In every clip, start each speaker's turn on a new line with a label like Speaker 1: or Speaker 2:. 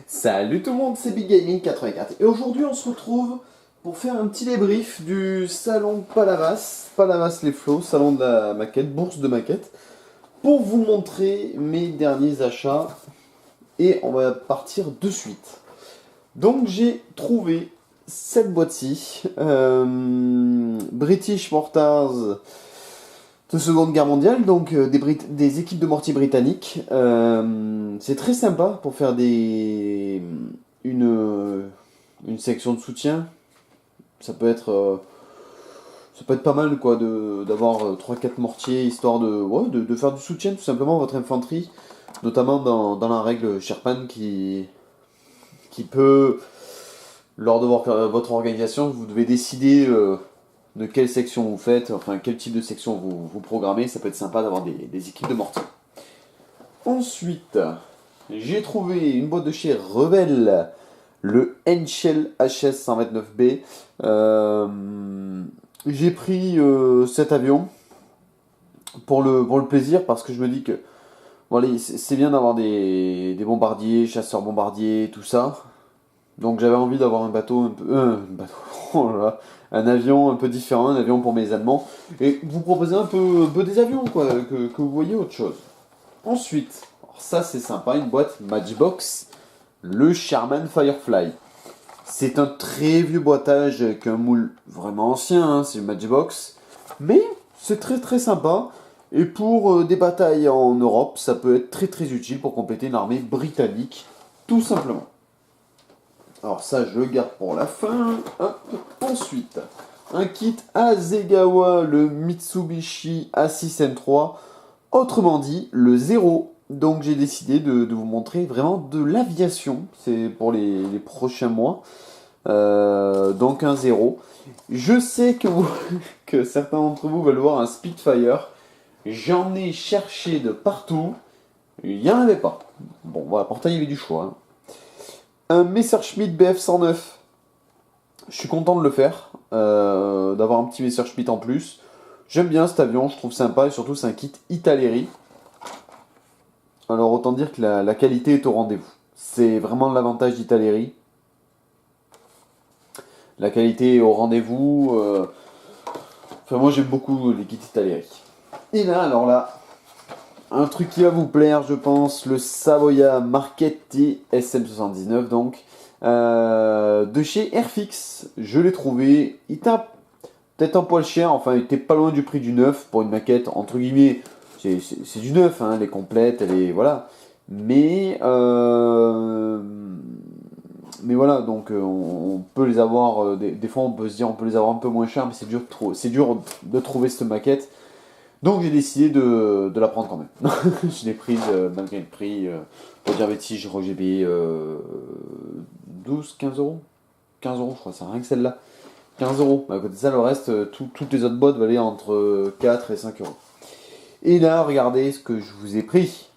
Speaker 1: Salut tout le monde, c'est Big Gaming 84 et aujourd'hui on se retrouve pour faire un petit débrief du salon Palavas, Palavas les Flots, salon de la maquette, bourse de maquette, pour vous montrer mes derniers achats et on va partir de suite. Donc j'ai trouvé cette boîte-ci, British Mortars de Seconde Guerre mondiale, donc des équipes de mortier britanniques. C'est très sympa pour faire une section de soutien. Ça peut être pas mal quoi d'avoir 3-4 mortiers histoire de faire du soutien tout simplement à votre infanterie, notamment dans la règle Sherpan qui peut, lors de votre organisation, vous devez décider de quelle section vous faites, enfin quel type de section vous programmez, ça peut être sympa d'avoir des équipes de mortiers. Ensuite, j'ai trouvé une boîte de chez Revell, le Henschel HS-129B. J'ai pris cet avion pour le plaisir parce que je me dis que voilà, c'est bien d'avoir des bombardiers, chasseurs bombardiers, tout ça. Donc j'avais envie d'avoir un bateau un peu, oh là là, un avion un peu différent, un avion pour mes Allemands, et vous proposer un peu des avions quoi, que vous voyez autre chose. Ensuite, alors ça c'est sympa, une boîte Matchbox, le Sharman Firefly. C'est un très vieux boitage avec un moule vraiment ancien, hein, c'est une Matchbox, mais c'est très très sympa. Et pour des batailles en Europe, ça peut être très très utile pour compléter une armée britannique, tout simplement. Alors ça, je le garde pour la fin. Hop. Ensuite, un kit Asegawa, le Mitsubishi A6M3. Autrement dit, le zéro. Donc j'ai décidé de vous montrer vraiment de l'aviation. C'est pour les prochains mois. Donc un zéro. Je sais que certains d'entre vous veulent voir un Spitfire. J'en ai cherché de partout. Il n'y en avait pas. Bon, voilà, pourtant il y avait du choix, hein. Un Messerschmitt Bf 109. Je suis content de le faire, d'avoir un petit Messerschmitt en plus. J'aime bien cet avion, je trouve sympa et surtout c'est un kit Italeri. Alors autant dire que la qualité est au rendez-vous. C'est vraiment l'avantage d'Italeri. La qualité est au rendez-vous. Enfin moi j'aime beaucoup les kits Italeri. Et là alors là, un truc qui va vous plaire je pense, le Savoia Marchetti SM79 donc. De chez Airfix, je l'ai trouvé. Il était peut-être un poil cher, enfin il était pas loin du prix du neuf pour une maquette, entre guillemets. C'est du neuf, hein, elle est complète, elle est. Voilà. Mais. Mais voilà, donc on peut les avoir. Des fois on peut se dire on peut les avoir un peu moins cher, mais c'est dur de trouver cette maquette. Donc j'ai décidé de la prendre quand même. Je l'ai prise malgré le prix. Pour dire bêtise, je crois que j'ai payé 12, 15 euros. 15 euros, je crois, c'est rien que celle-là. 15 euros. À côté de ça, le reste, toutes les autres boîtes valaient entre 4 et 5 euros. Et là, regardez ce que je vous ai pris.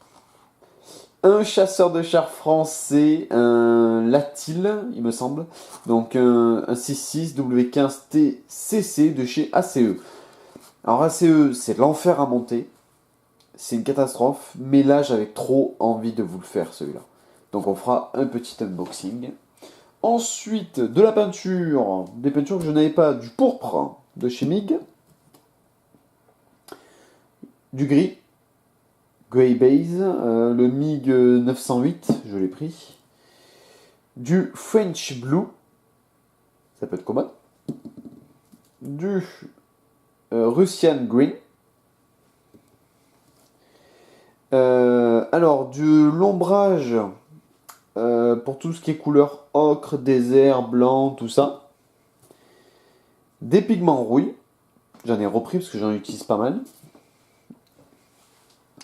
Speaker 1: Un chasseur de chars français, un Latil, il me semble. Donc un 6.6 W15TCC de chez ACE. Alors ACE, c'est l'enfer à monter. C'est une catastrophe. Mais là, j'avais trop envie de vous le faire, celui-là. Donc on fera un petit unboxing. Ensuite, de la peinture. Des peintures que je n'avais pas. Du pourpre de chez MIG. Du gris. Grey Base. Le MIG 908, je l'ai pris. Du French Blue. Ça peut être commode. Du Russian Green. Alors, de l'ombrage pour tout ce qui est couleur ocre, désert, blanc, tout ça. Des pigments rouille. J'en ai repris parce que j'en utilise pas mal.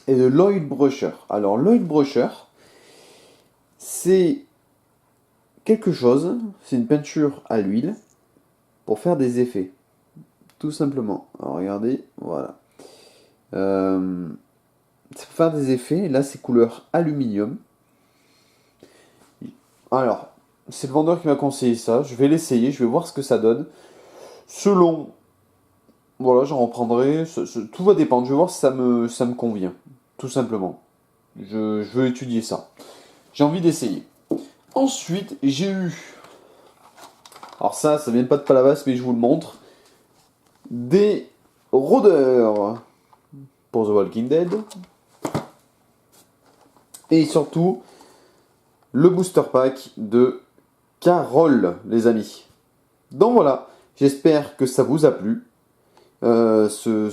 Speaker 1: Et de l'oil brusher. Alors, l'oil brusher, c'est quelque chose, c'est une peinture à l'huile pour faire des effets. Tout simplement. Alors, regardez, voilà. C'est pour faire des effets. Là, c'est couleur aluminium. Alors, c'est le vendeur qui m'a conseillé ça. Je vais l'essayer, je vais voir ce que ça donne. Selon, voilà, j'en reprendrai. Tout va dépendre. Je vais voir si ça me convient. Tout simplement. Je veux étudier ça. J'ai envie d'essayer. Ensuite, j'ai eu... Alors ça vient pas de Palavas, mais je vous le montre. Des rôdeurs pour The Walking Dead. Et surtout, le booster pack de Carole, les amis. Donc voilà, j'espère que ça vous a plu. Cette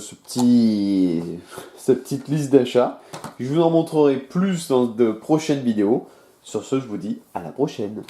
Speaker 1: petite liste d'achats. Je vous en montrerai plus dans de prochaines vidéos. Sur ce, je vous dis à la prochaine.